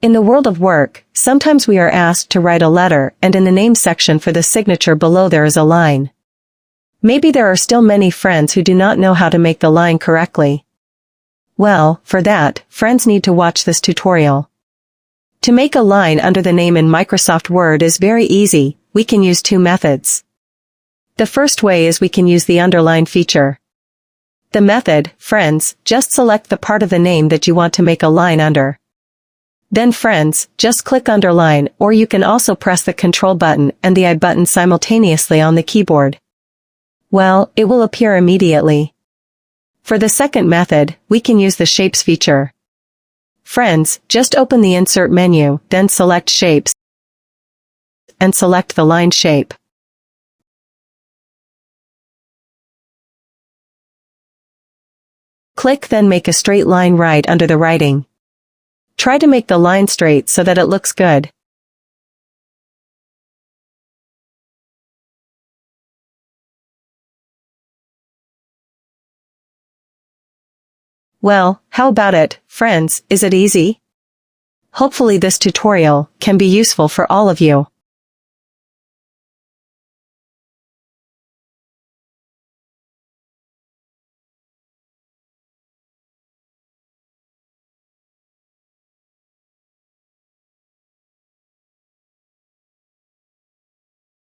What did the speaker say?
In the world of work, sometimes we are asked to write a letter and in the name section for the signature below there is a line. Maybe there are still many friends who do not know how to make the line correctly. Well, for that, friends need to watch this tutorial. To make a line under the name in Microsoft Word is very easy. We can use two methods. The first way is we can use the underline feature. The method, friends, just select the part of the name that you want to make a line under. Then friends, just click underline, or you can also press the Control button and the I button simultaneously on the keyboard. Well, it will appear immediately. For the second method, we can use the Shapes feature. Friends, just open the Insert menu, then select Shapes, and select the line shape. Click then make a straight line right under the writing. Try to make the line straight so that it looks good. Well, how about it, friends, is it easy? Hopefully this tutorial can be useful for all of you.